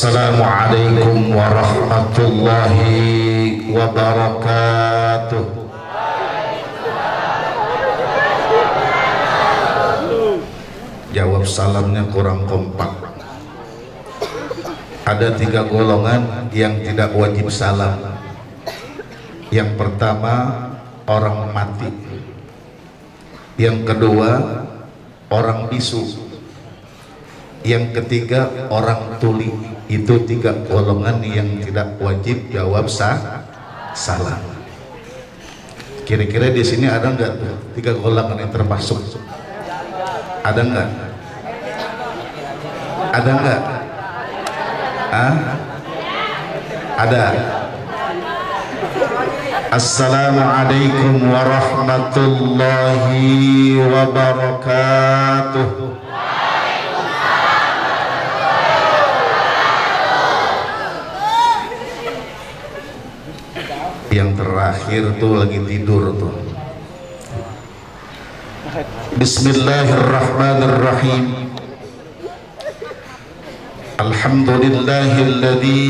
Assalamualaikum warahmatullahi wabarakatuh. Jawab salamnya kurang kompak. Ada 3 golongan yang tidak wajib salam. Yang pertama, orang mati. Yang kedua, orang bisu. Yang ketiga, orang tuli. Itu 3 golongan yang tidak wajib jawab salam. Kira-kira di sini ada nggak 3 golongan yang termasuk? Ada nggak? Ada nggak? Ada. Assalamualaikum warahmatullahi wabarakatuh. Yang terakhir tuh lagi tidur tuh. Bismillahirrahmanirrahim. Alhamdulillahilladzi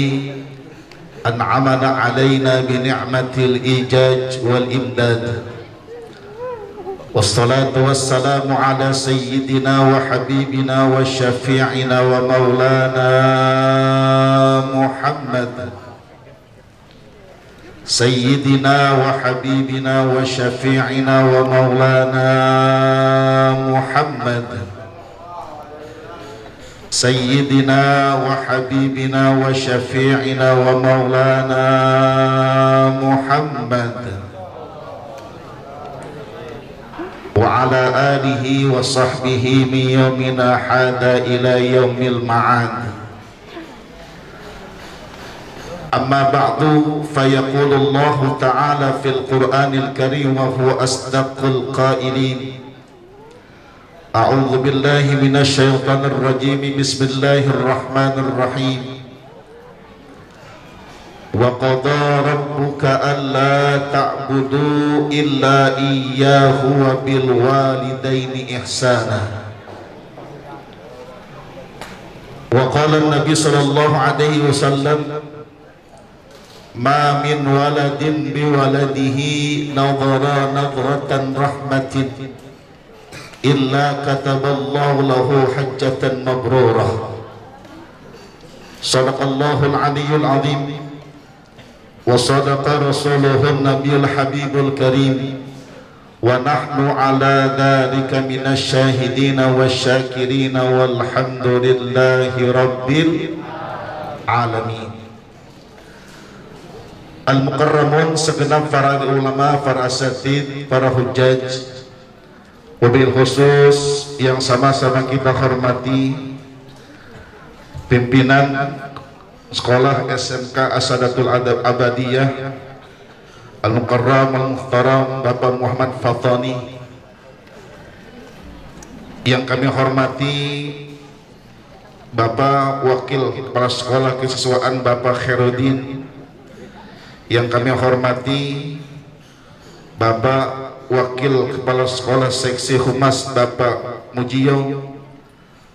an'amana alaina bi ni'matil ijaj wal imdad. Wassalatu wassalamu ala sayyidina wa habibina wa syafi'ina wa maulana Muhammad. Sayyidina wa habibina wa syafi'ina wa maulana Muhammad. Sayyidina wa habibina wa syafi'ina wa maulana Muhammad wa ala alihi wa sahbihi min yawmina hada ila yaumil ma'ad. Amma ba'du, fayaqulu Allah ta'ala fil Qur'anil Karim wa huwa asdaqul qailin. A'udzu billahi minasy syaithanir rajim. Bismillahir rahim. Wa qada rabbuka alla ta'budu illa iyyahu wa bil walidaini ihsana. Wa qala an-nabi sallallahu alaihi wasallam, ma min waladin bi waladihi nadhara nadratan rahmatin illa kataballahu lahu hajjatan mabrurah. Sadaqallahul aliyyul azim wa sadaqa rasuluhun nabiyul habibul karim wa nahnu ala dhalika minasy syahidina wasyakirina walhamdulillahi rabbil alamin. Al-mukarramun, segenap para ulama, para asatid, para hujjaj, wabil khusus yang sama-sama kita hormati pimpinan sekolah SMK Asadatul Abadiyah, Al-Mukarram Al-Muhtaram Bapak Muhammad Fatani, yang kami hormati Bapak Wakil Kepala Sekolah Kesiswaan Bapak Khairuddin, yang kami hormati Bapak Wakil Kepala Sekolah Seksi Humas Bapak Mujio,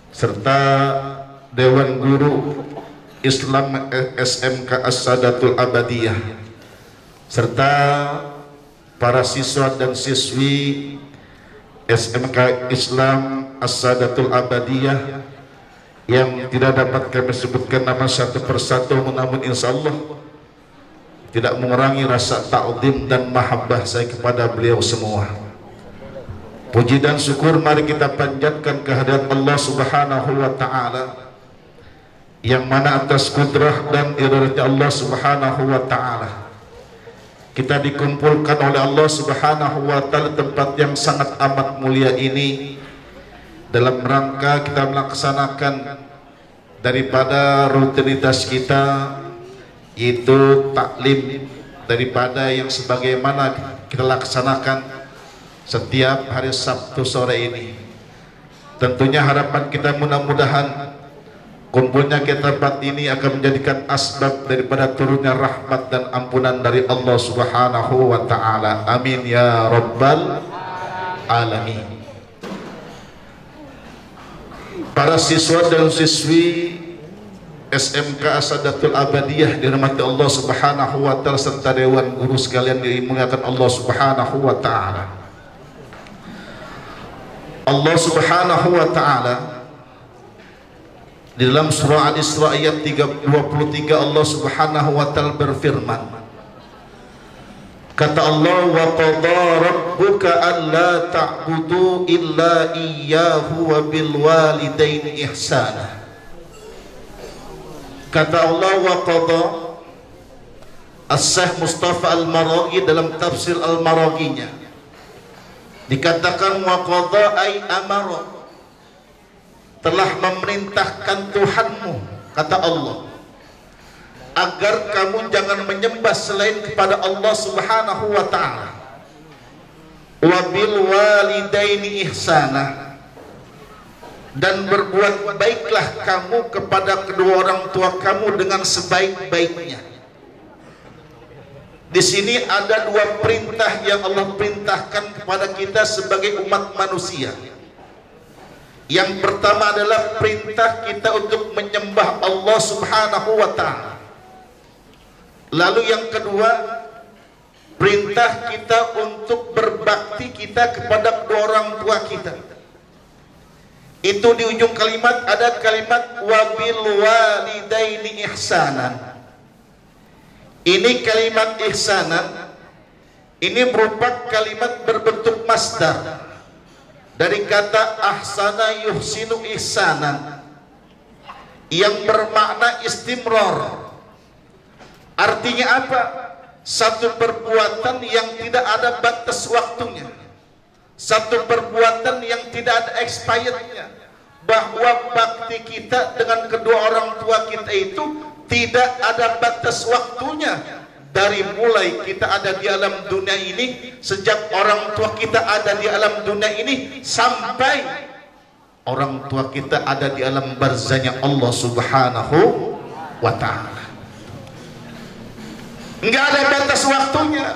serta Dewan Guru Islam SMK As-Sadatul Abadiyah, serta para siswa dan siswi SMK Islam As-Sadatul Abadiyah yang tidak dapat kami sebutkan nama satu persatu, namun insya Allah tidak mengurangi rasa ta'zim dan mahabbah saya kepada beliau semua. Puji dan syukur mari kita panjatkan kehadirat Allah Subhanahu wa ta'ala, yang mana atas kudrah dan iradah Allah Subhanahu wa ta'ala kita dikumpulkan oleh Allah Subhanahu wa ta'ala tempat yang sangat amat mulia ini, dalam rangka kita melaksanakan daripada rutinitas kita, yaitu taklim daripada yang sebagaimana kita laksanakan setiap hari Sabtu sore ini. Tentunya harapan kita mudah-mudahan kumpulnya kita tempat ini akan menjadikan asbab daripada turunnya rahmat dan ampunan dari Allah Subhanahu wa ta'ala. Amin ya rabbal alamin. Para siswa dan siswi SMK Asadatul Abadiyah dirahmati Allah Subhanahu wa taala serta dewan guru sekalian dimuliakan Allah Subhanahu wa taala. Allah Subhanahu wa taala di dalam surah Al-Isra ayat 23 Allah Subhanahu wa taala berfirman, kata Allah, wa qadha rabbuka alla ta'budu illa iyyahu wa bil walidaini ihsana. Kata Allah, wa qadha, As-Syaikh Mustafa Al-Maraghi dalam tafsir Al-Maraghinya dikatakan wa qadha ay amara, telah memerintahkan Tuhanmu, kata Allah, agar kamu jangan menyembah selain kepada Allah Subhanahu wa ta'ala. Wa bil walidaini ihsana, dan berbuat baiklah kamu kepada kedua orang tua kamu dengan sebaik-baiknya. Di sini ada dua perintah yang Allah perintahkan kepada kita sebagai umat manusia. Yang pertama adalah perintah kita untuk menyembah Allah Subhanahu wa ta'ala. Lalu yang kedua, perintah kita untuk berbakti kita kepada kedua orang tua kita. Itu di ujung kalimat ada kalimat wabil walidaini ihsanan. Ini kalimat ihsanan ini berupa kalimat berbentuk masdar dari kata ahsana yuhsinu ihsanan yang bermakna istimrar. Artinya apa? Satu perbuatan yang tidak ada batas waktunya, satu perbuatan yang tidak ada expirednya, bahwa bakti kita dengan kedua orang tua kita itu tidak ada batas waktunya. Dari mulai kita ada di alam dunia ini, sejak orang tua kita ada di alam dunia ini, sampai orang tua kita ada di alam barzahnya Allah Subhanahu wa ta'ala. Enggak ada batas waktunya,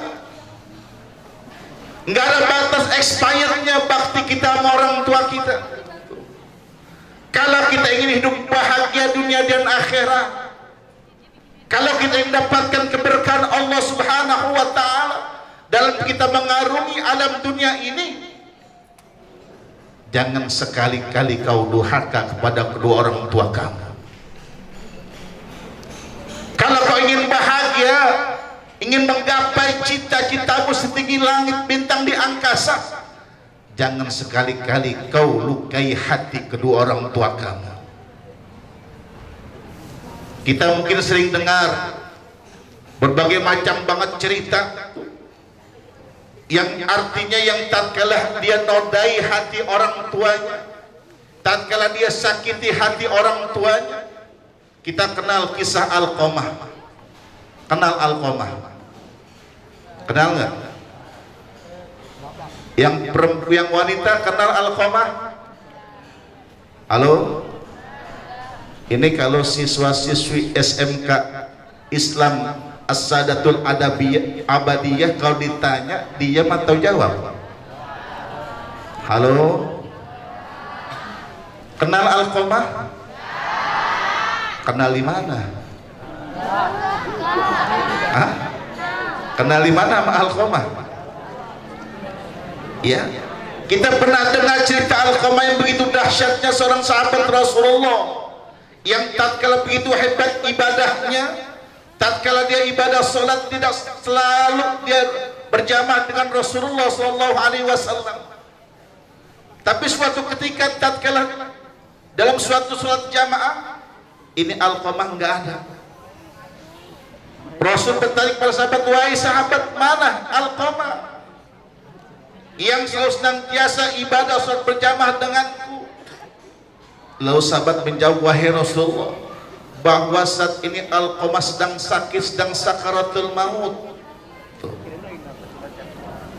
enggak ada batas expirednya bakti kita sama orang tua kita. Kalau kita ingin hidup bahagia dunia dan akhirat, kalau kita ingin mendapatkan keberkahan Allah Subhanahu wa ta'ala dalam kita mengarungi alam dunia ini, jangan sekali-kali kau durhaka kepada kedua orang tua kamu. Kalau kau ingin bahagia, ingin menggapai cita-citamu setinggi langit bintang di angkasa, jangan sekali-kali kau lukai hati kedua orang tua kamu. Kita mungkin sering dengar berbagai macam banget cerita yang artinya yang tatkala dia nodai hati orang tuanya, tatkala dia sakiti hati orang tuanya. Kita kenal kisah Alqamah. Kenal Alqamah? Kenal nggak? Yang wanita kenal Alqamah? Halo? Ini kalau siswa-siswi SMK Islam As-Sadatul Abadiyah kalau ditanya diam atau jawab? Halo? Kenal Alqamah? Kenal di mana? Hah? Kenal di mana sama Alqamah? Ya, kita pernah dengar cerita Alqamah yang begitu dahsyatnya seorang sahabat Rasulullah yang tatkala begitu hebat ibadahnya, tatkala dia ibadah solat tidak selalu dia berjamaah dengan Rasulullah SAW. Tapi suatu ketika tatkala dalam suatu solat jamaah, ini Alqamah nggak ada. Rasul bertanya kepada sahabat, wahai sahabat, mana Alqamah yang selalu senantiasa ibadah sholat berjamaah denganku? Lalu sahabat menjawab, wahai Rasulullah, bahwa saat ini Alqamah sedang sakit, sedang sakaratul maut.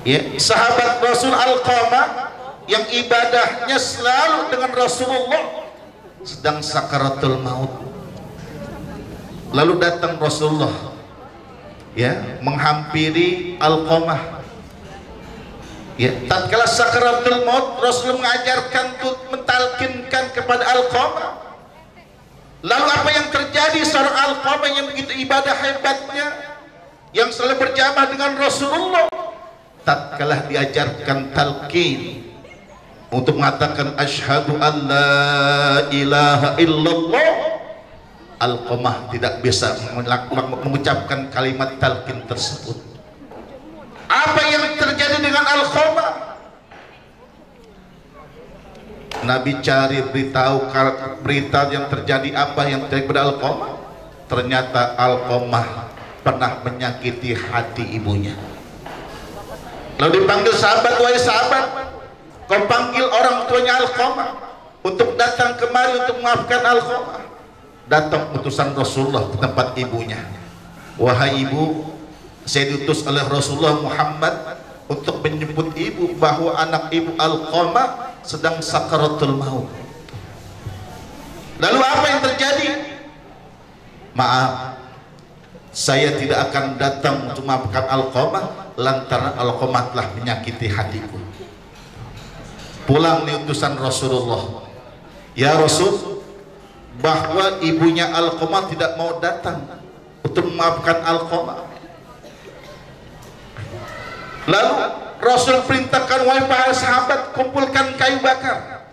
Ya, sahabat Rasul Alqamah yang ibadahnya selalu dengan Rasulullah sedang sakaratul maut. Lalu datang Rasulullah, ya, menghampiri Alqamah. Ya, tatkala sakaratul maut, Rasul mengajarkan untuk mentalkinkan kepada Alqamah Lalu apa yang terjadi seorang Alqamah yang begitu ibadah hebatnya, yang selalu berjamaah dengan Rasulullah, tatkala diajarkan talqin untuk mengatakan asyhadu an la ilaha illallah, Alqamah tidak bisa mengucapkan kalimat talqin tersebut. Apa yang terjadi dengan Alqamah? Nabi cari berita yang terjadi, apa yang terjadi pada Alqamah. Ternyata Alqamah pernah menyakiti hati ibunya. Lalu dipanggil sahabat, wahai sahabat, kau panggil orang tuanya Alqamah untuk datang kemari untuk memaafkan Alqamah. Datang utusan Rasulullah ke tempat ibunya. Wahai ibu, saya diutus oleh Rasulullah Muhammad untuk menyebut ibu bahwa anak ibu Alqamah sedang sakaratul maut. Lalu apa yang terjadi? Maaf, saya tidak akan datang untuk memaafkan Alqamah lantaran Alqamah telah menyakiti hatiku. Pulang nih utusan Rasulullah, ya Rasul, bahwa ibunya Alqamah tidak mau datang untuk memaafkan Alqamah. Lalu Rasul perintahkan, wahai para sahabat, kumpulkan kayu bakar.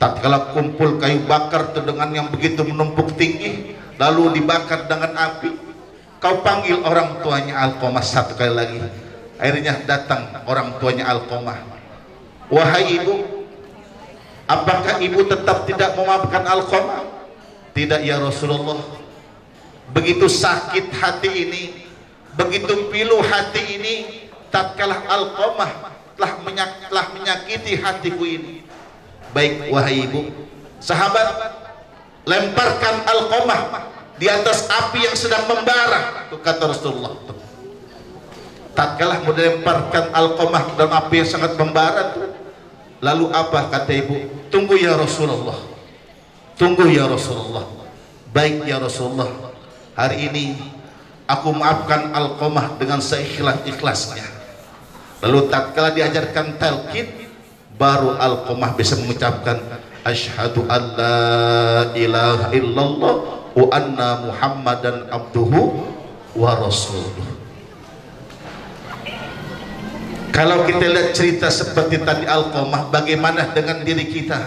Tatkala kumpul kayu bakar itu dengan yang begitu menumpuk tinggi, lalu dibakar dengan api, kau panggil orang tuanya Alqamah satu kali lagi. Akhirnya datang orang tuanya Alqamah. Wahai ibu, apakah ibu tetap tidak memaafkan Alqamah? Tidak ya Rasulullah. Begitu sakit hati ini, begitu pilu hati ini, tatkala Alqamah telah menyakiti hatiku ini. Baik wahai ibu, sahabat, lemparkan Alqamah di atas api yang sedang membara, kata Rasulullah. Tatkala mau dilemparkan Alqamah dalam api yang sangat membara, lalu apa kata ibu? Tunggu ya Rasulullah, tunggu ya Rasulullah. Baik ya Rasulullah, hari ini aku maafkan Alqamah dengan seikhlas-ikhlasnya. Lalu tatkala diajarkan talqin, baru Alqamah bisa mengucapkan asyhadu an la ilaha illallah wa anna muhammadan abduhu wa rasuluh. Kalau kita lihat cerita seperti tadi Alqamah, bagaimana dengan diri kita?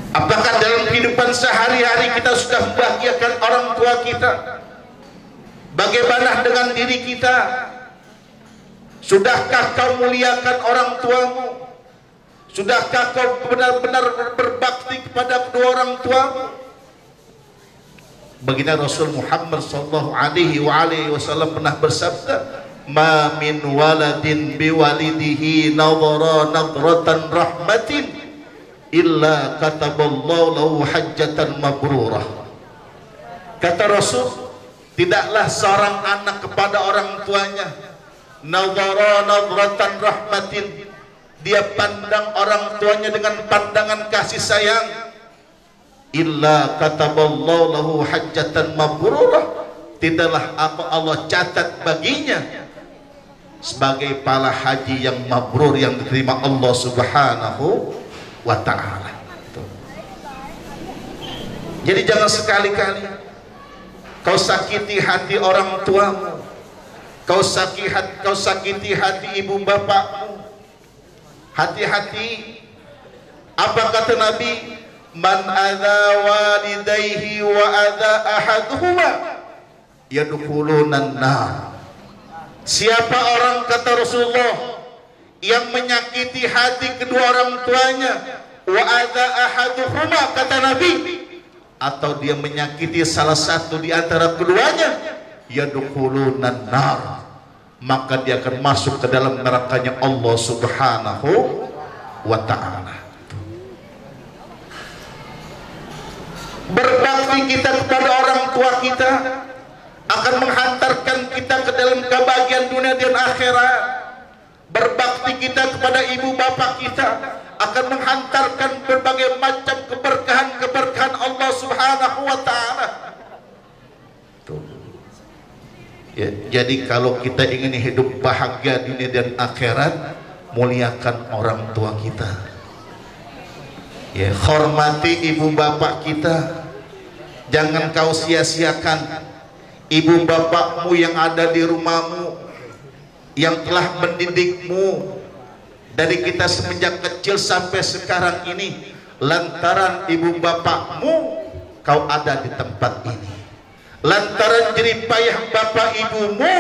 Apakah dalam kehidupan sehari-hari kita sudah membahagiakan orang tua kita? Bagaimana dengan diri kita? Sudahkah kau muliakan orang tuamu? Sudahkah kau benar-benar berbakti kepada kedua orang tuamu? Baginda Rasul Muhammad sallallahu alaihi wasallam pernah bersabda, "Ma min waladin biwalidihi nadhara nadratan rahmatin illa kataballahu lahu hajjatan mabrurah." Kata Rasul, tidaklah seorang anak kepada orang tuanya nadhara nadratan rahmatin, dia pandang orang tuanya dengan pandangan kasih sayang, illa kataballahu lahu hajjatan mabrurah, tidaklah apa Allah catat baginya sebagai pahala haji yang mabrur, yang diterima Allah Subhanahu wa ta'ala. Jadi jangan sekali-kali kau sakiti hati orang tuamu, kau sakiti hati ibu bapakmu. Hati-hati. Apa kata Nabi? Man adza walidayhi wa adza ahaduhuma yadkhulunan nar. Siapa orang, kata Rasulullah, yang menyakiti hati kedua orang tuanya, wa adza ahaduhuma, kata Nabi, atau dia menyakiti salah satu di antara keduanya, yadkhulunan nar, maka dia akan masuk ke dalam nerakanya Allah Subhanahu wa ta'ala. Berbakti kita kepada orang tua kita akan menghantarkan kita ke dalam kebahagiaan dunia dan akhirat. Berbakti kita kepada ibu bapak kita akan menghantarkan berbagai macam keberkahan Allah Subhanahu wa ta'ala. Ya, jadi kalau kita ingin hidup bahagia dunia dan akhirat, muliakan orang tua kita. Ya, hormati ibu bapak kita. Jangan kau sia-siakan ibu bapakmu yang ada di rumahmu, yang telah mendidikmu dari kita semenjak kecil sampai sekarang ini. Lantaran ibu bapakmu kau ada di tempat ini. Lantaran jerih payah bapak ibumu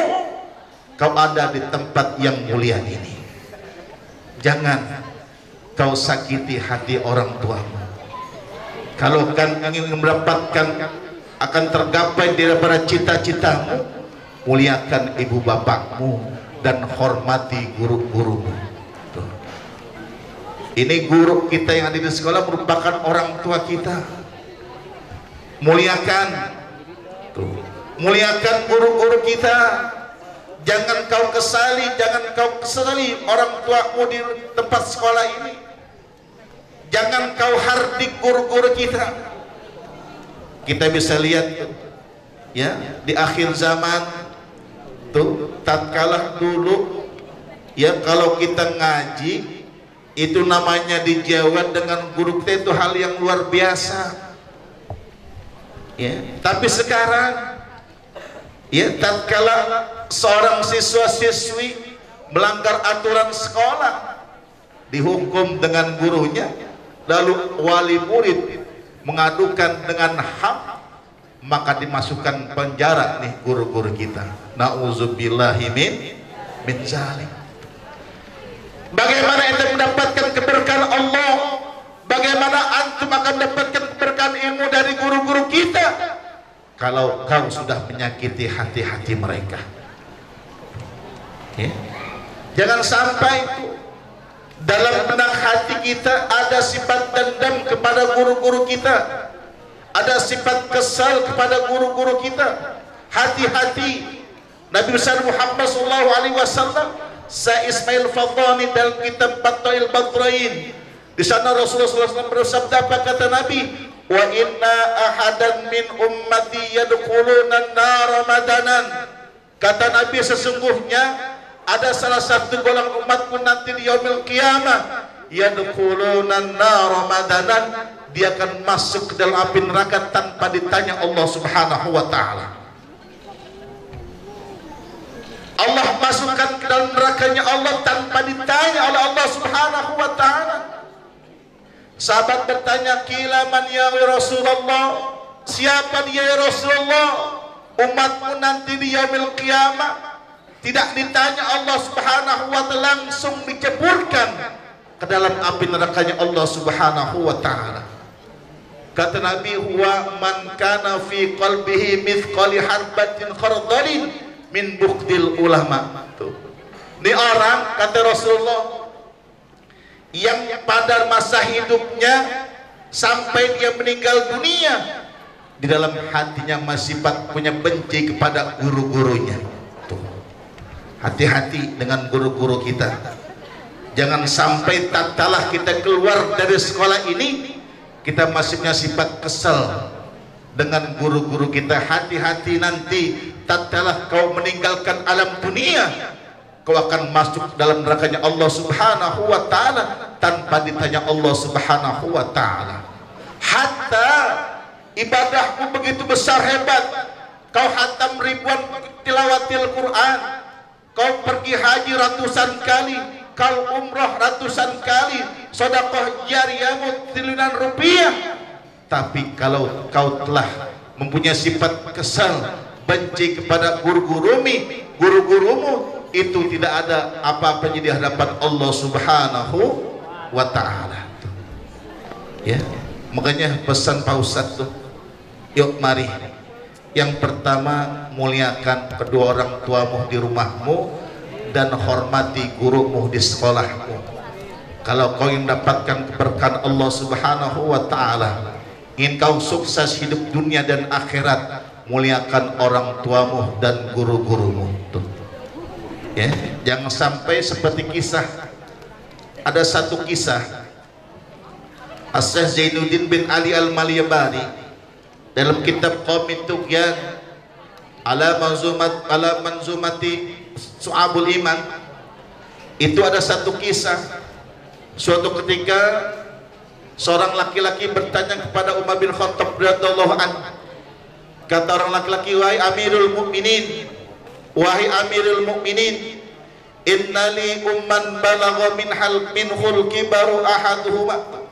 kau ada di tempat yang mulia ini. Jangan kau sakiti hati orang tuamu. Kalau kan ingin mendapatkan akan tergapai daripada cita-citamu, muliakan ibu bapakmu dan hormati guru-gurumu. Ini guru kita yang ada di sekolah merupakan orang tua kita. Muliakan, muliakan guru-guru kita. Jangan kau kesali orang tuamu di tempat sekolah ini. Jangan kau hardik guru-guru kita. Kita bisa lihat ya, di akhir zaman tuh, tatkala dulu ya, kalau kita ngaji itu namanya dijawab dengan guru kita itu hal yang luar biasa ya. Tapi sekarang ya, tatkala seorang siswa-siswi melanggar aturan sekolah, dihukum dengan gurunya, lalu wali murid mengadukan dengan HAM, maka dimasukkan penjara nih guru-guru kita. Nauzubillahi min zalim. Bagaimana ente mendapatkan keberkahan Allah? Bagaimana antum akan mendapatkan keberkahan ilmu dari guru-guru kita kalau kau sudah menyakiti hati-hati mereka? Ya. Jangan sampai itu dalam benak hati kita ada sifat dendam kepada guru-guru kita, ada sifat kesal kepada guru-guru kita. Hati-hati. Nabi besar Muhammad SAW, Sa Ismail Fadhani dalam kitab Fathul Badrain, di sana Rasulullah SAW bersabda, apa kata Nabi? Wa inna ahadan min ummati yadkhuluna an-nar madanan. Kata Nabi, sesungguhnya ada salah satu golongan umatku nanti di yaumil qiyamah, yadkhuluna an-nar madanan, dia akan masuk ke dalam api neraka tanpa ditanya Allah Subhanahu wa taala. Allah masukkan ke dalam nerakanya Allah tanpa ditanya oleh Allah Subhanahu wa taala. Sahabat bertanya, "Qila man ya Rasulullah?" Siapa dia ya Rasulullah? Umatmu nanti di yaumil qiyamah tidak ditanya Allah Subhanahu wa taala, langsung diceburkan ke dalam api nerakanya Allah Subhanahu wa taala. Kata Nabi, "Huwa man kana fi qalbihi mithqali harbatin khardalin min buktil ulama." Tuh. Ini orang, kata Rasulullah, yang pada masa hidupnya sampai dia meninggal dunia, di dalam hatinya masih punya benci kepada guru-gurunya. Tuh. Hati-hati dengan guru-guru kita. Jangan sampai tatkala kita keluar dari sekolah ini, kita masih punya sifat kesal dengan guru-guru kita. Hati-hati nanti tatkala kau meninggalkan alam dunia, kau akan masuk dalam nerakanya Allah Subhanahu wa taala tanpa ditanya Allah Subhanahu wa taala. Hatta ibadahmu begitu besar hebat, kau hatam ribuan tilawatil Quran, kau pergi haji ratusan kali, kau umrah ratusan kali, sedekah jariyahmu triliunan rupiah, tapi kalau kau telah mempunyai sifat kesal, benci kepada guru-gurumu, itu tidak ada apa-apa di hadapan Allah Subhanahu wa taala. Ya, makanya pesan Pak Ustadz tuh, yuk mari. Yang pertama, muliakan kedua orang tuamu di rumahmu dan hormati gurumu di sekolahmu. Kalau kau ingin mendapatkan keberkahan Allah Subhanahu wa taala, ingin kau sukses hidup dunia dan akhirat, muliakan orang tuamu dan guru-gurumu. Tuh. Ya, jangan sampai seperti kisah, ada satu kisah As-Syekh Zainuddin bin Ali Al-Malyabani dalam kitab Qaumit Tughyan ala manzumati Su'abul Iman. Itu ada satu kisah, suatu ketika Seorang laki-laki bertanya kepada Umar bin Khattab radhiyallahu anhu. Kata orang laki-laki, wahai Amirul Mukminin, innali umman balagha min khulqi baru ahaduhuma.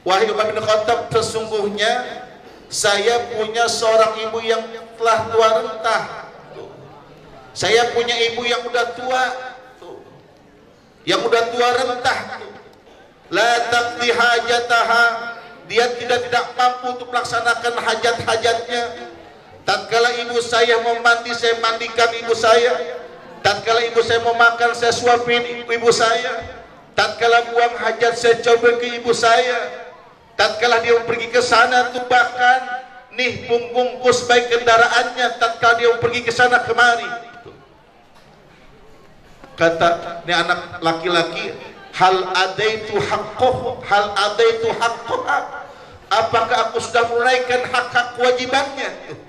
Wahai Umar bin Khattab, sesungguhnya saya punya seorang ibu yang telah tua renta. Saya punya ibu yang udah tua, yang udah tua renta. La taqdi hajataha, dia tidak mampu untuk melaksanakan hajat-hajatnya. Tatkala ibu saya mau mandi, saya mandikan ibu saya. Tatkala ibu saya mau makan, saya suapin ibu saya. Tatkala buang hajat, saya coba ke ibu saya. Tatkala dia pergi ke sana tuh bahkan nih bungkus baik kendaraannya. Tatkala dia pergi ke sana kemari. Kata ini anak laki-laki, hal adaitu haqqaha, apakah aku sudah menunaikan hak kewajibannya?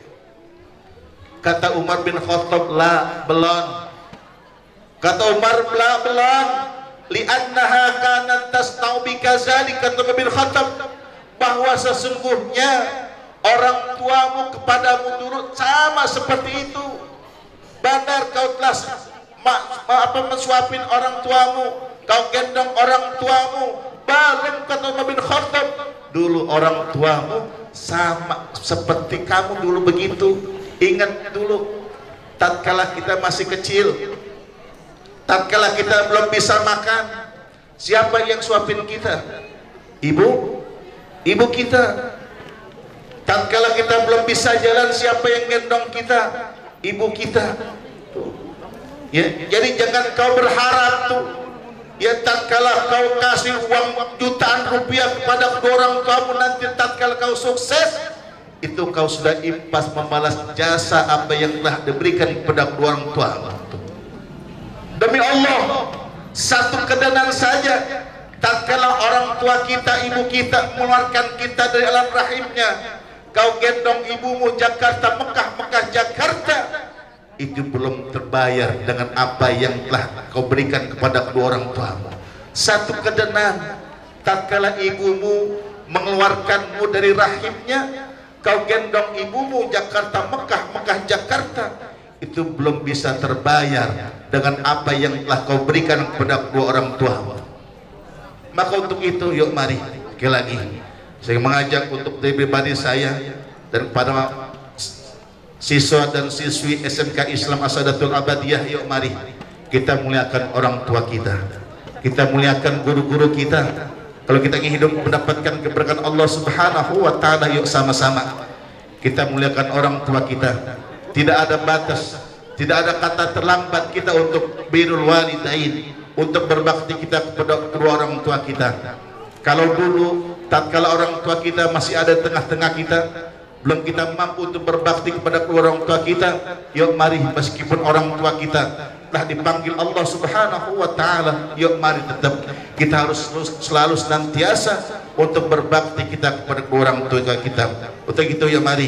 Kata Umar bin Khattab, la, belum. Kata Umar, la, belum. Li'annaha kanat tasna'u bikazalik, kata Umar bin Khattab, bahwa sesungguhnya orang tuamu kepadamu dulu sama seperti itu. Benar kau telah mensuapin orang tuamu, kau gendong orang tuamu. Belum, kata Umar bin Khattab, dulu orang tuamu sama seperti kamu dulu begitu. Ingat dulu tatkala kita masih kecil, tatkala kita belum bisa makan, siapa yang suapin kita? Ibu kita. Tatkala kita belum bisa jalan, siapa yang gendong kita? Ibu kita. Ya, jadi jangan kau berharap tuh, ya tatkala kau kasih uang jutaan rupiah kepada kedua orang tuamu, nanti tatkala kau sukses, itu kau sudah impas membalas jasa apa yang telah diberikan kepada kedua orang tuamu. Demi Allah, satu kedanan saja, tatkala orang tua kita, ibu kita mengeluarkan kita dari alam rahimnya, kau gendong ibumu Jakarta, Mekah Jakarta, itu belum terbayar dengan apa yang telah kau berikan kepada kedua orang tuamu. Satu kedanan, tatkala ibumu mengeluarkanmu dari rahimnya, kau gendong ibumu Jakarta, Mekah Jakarta, itu belum bisa terbayar dengan apa yang telah kau berikan kepada kedua orang tuamu. Maka untuk itu, yuk mari sekali lagi saya mengajak untuk pribadi saya dan kepada siswa dan siswi SMK Islam Asadatul Abadiyah, yuk mari kita muliakan orang tua kita, kita muliakan guru-guru kita. Kalau kita ingin hidup mendapatkan keberkahan Allah Subhanahu wa ta'ala, yuk sama-sama kita muliakan orang tua kita. Tidak ada batas, tidak ada kata terlambat kita untuk birrul walidain, untuk berbakti kita kepada kedua orang tua kita. Kalau dulu tatkala orang tua kita masih ada tengah-tengah kita, belum kita mampu untuk berbakti kepada kedua orang tua kita, yuk mari meskipun orang tua kita telah dipanggil Allah Subhanahu wa ta'ala, yuk mari tetap kita harus selalu senantiasa untuk berbakti kita kepada orang tua kita. Untuk itu yuk mari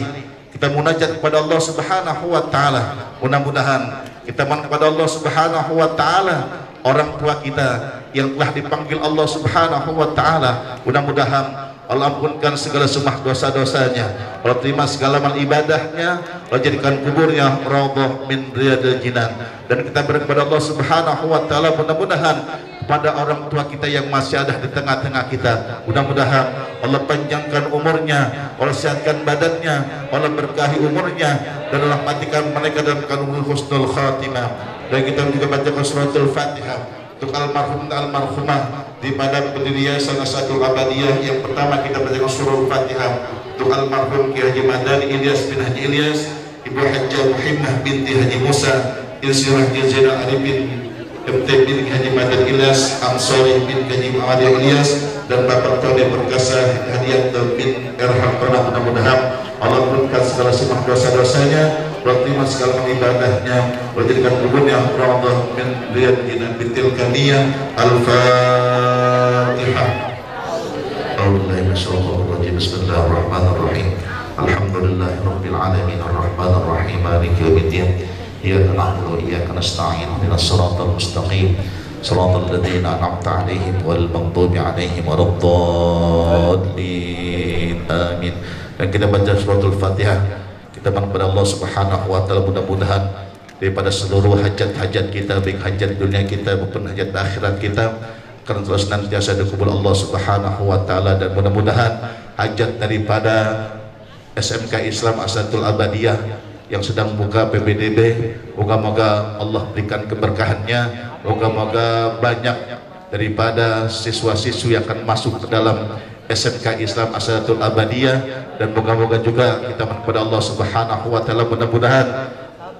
kita munajat kepada Allah Subhanahu wa ta'ala. Mudah-mudahan kita mohon kepada Allah Subhanahu wa ta'ala, orang tua kita yang telah dipanggil Allah Subhanahu wa ta'ala, mudah-mudahan Allah ampunkan segala sumah dosa-dosanya, Allah terima segala amal ibadahnya, Allah jadikan kuburnya raudhah min riyadil jinan. Dan kita berdoa kepada Allah Subhanahu wa ta'ala, mudah-mudahan pada orang tua kita yang masih ada di tengah-tengah kita, mudah-mudahan Allah panjangkan umurnya, Allah sehatkan badannya, Allah berkahi umurnya, dan Allah matikan mereka dalam kandungan husnul khatimah. Dan kita juga bacakan suratul Fatihah untuk almarhum dan almarhumah di pada pendiri Yayasan Asadatul Abadiyah. Yang pertama kita bacakan suratul Fatihah untuk almarhum Ki Haji Madani Ilyas bin Haji Ilyas, Ibu Hajjah Muhimmah binti Haji Musa, Ilsirah Zainal Arifin MT bin Haji Madani Ilyas, Ansori bin Haji Muhammad Ilyas, dan Bapak Tony Perkasa Hadiat bin Erham. Mudah-mudahan Allah ampunkan segala sumah dosa-dosanya, Allah terima segala ibadahnya, Allah jadikan kuburnya raudhah min riyadil jinan bintil kaniyah. Al-Fatihah. Bismillahirrahmanirrahim. Alhamdulillahirabbil alamin arrahmanir rahim maliki yaumiddin. Iyyaka na'budu wa iyyaka nasta'in ihdinas siratal mustaqim صراط الذين أنعمت عليهم غير المغضوب عليهم ولا الضالين آمين. Dan kita baca suratul Fatihah, kita mohon kepada Allah Subhanahu wa taala mudah-mudahan daripada seluruh hajat-hajat kita, baik hajat dunia kita maupun hajat akhirat kita, akan terus senantiasa dikabul Allah Subhanahu wa taala, dan mudah-mudahan hajat daripada SMK Islam Asanatul Abadiyah yang sedang buka PBDB, moga-moga Allah berikan keberkahannya, moga-moga banyak daripada siswa-siswi yang akan masuk ke dalam SMK Islam Asanatul Abadiyah, dan moga-moga juga kita mohon kepada Allah Subhanahu wa taala mudah-mudahan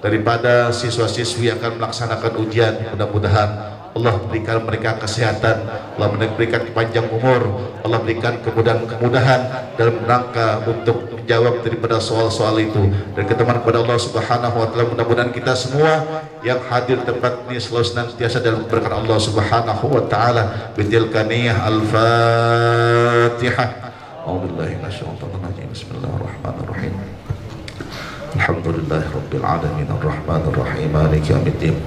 daripada siswa-siswi yang akan melaksanakan ujian, mudah-mudahan Allah berikan mereka kesehatan, Allah berikan panjang umur, Allah berikan kemudahan-kemudahan dalam rangka untuk menjawab daripada soal-soal itu. Dan kita mohon kepada Allah Subhanahu wa taala mudah-mudahan kita semua yang hadir tempat ini selalu senantiasa dalam berkat Allah Subhanahu wa taala. Bitilka niyah al-Fatihah. A'udzubillahi minasyaitonir rajim. Bismillahirrahmanirrahim. Alhamdulillahi rabbil alamin arrahmanir rahim maliki yaumiddin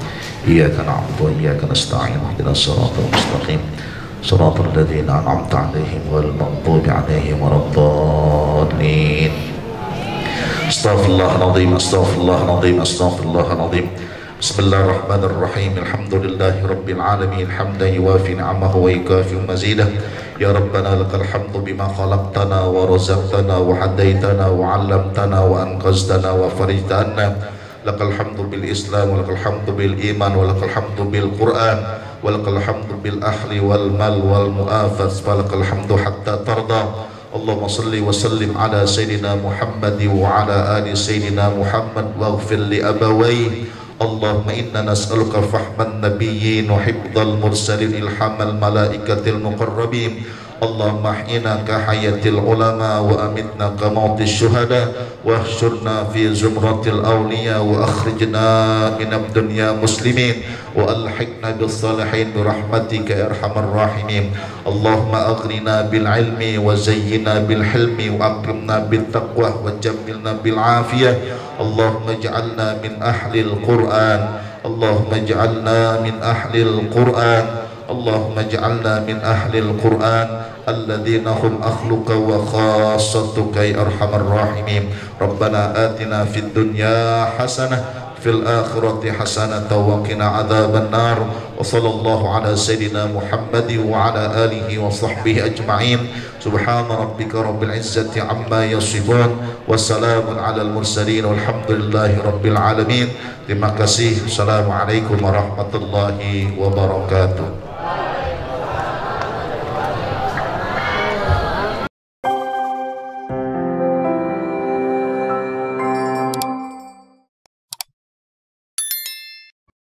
iyyaka na'budu wa iyyaka nasta'in ihdinas siratal mustaqim siratal ladzina an'amta 'alaihim ghairil maghdubi 'alaihim waladdallin. Astaghfirullahaladzim, astaghfirullahaladzim, astaghfirullahaladzim. Bismillahirrahmanirrahim. Alhamdulillahi rabbil alamin hamdan yuwafi ni'amahu wa yukafi mazidah. Ya Rabbana lakal hamdu bima khalaqtana wa razaqtana wa hadaitana wa 'allamtana wa anqaztana wa farijtana. Lakal hamdu bil Islam wa lakal hamdu bil iman wa lakal hamdu bil Quran wa lakal hamdu bil ahli wal mal wal mu'afaz wa lakal hamdu hatta tarda. Allahumma salli wa sallim ala sayyidina Muhammad wa ala ali sayyidina Muhammad waghfir li abawayhi. Allahumma inna nas'aluka fahman nabiyyin wa hifdzal mursalin ilhamal malaikatil muqarrabin. Allahumma ahyina ka hayatil ulama wa amitna ka mautis syuhada wa ahsyurna fi zumratil awliya wa akhrijna minad dunya muslimin wa alhiqna bis salihin bi rahmatika ya arhamar rahimin. Allahumma aghnina bil ilmi wa zayyina bil hilmi wa akrimna bit taqwa wa jammilna bil afiyah. Allahumma ij'alna min ahlil Qur'an. Allahumma ij'alna min ahlil Qur'an. Allahumma ij'alna min ahlil Qur'an alladzina hum akhluka wa khassatuka ya arhamar rahimin. Rabbana atina fid dunya hasanah fil akhirati hasanah wa qina adzaban nar. Wa sallallahu ala sayyidina Muhammad wa ala alihi wa sahbihi ajma'in. Subhana rabbika rabbil izzati amma yasifun wa salamun alal mursalin walhamdulillahi rabbil alamin. Terima kasih. Assalamualaikum warahmatullahi wabarakatuh.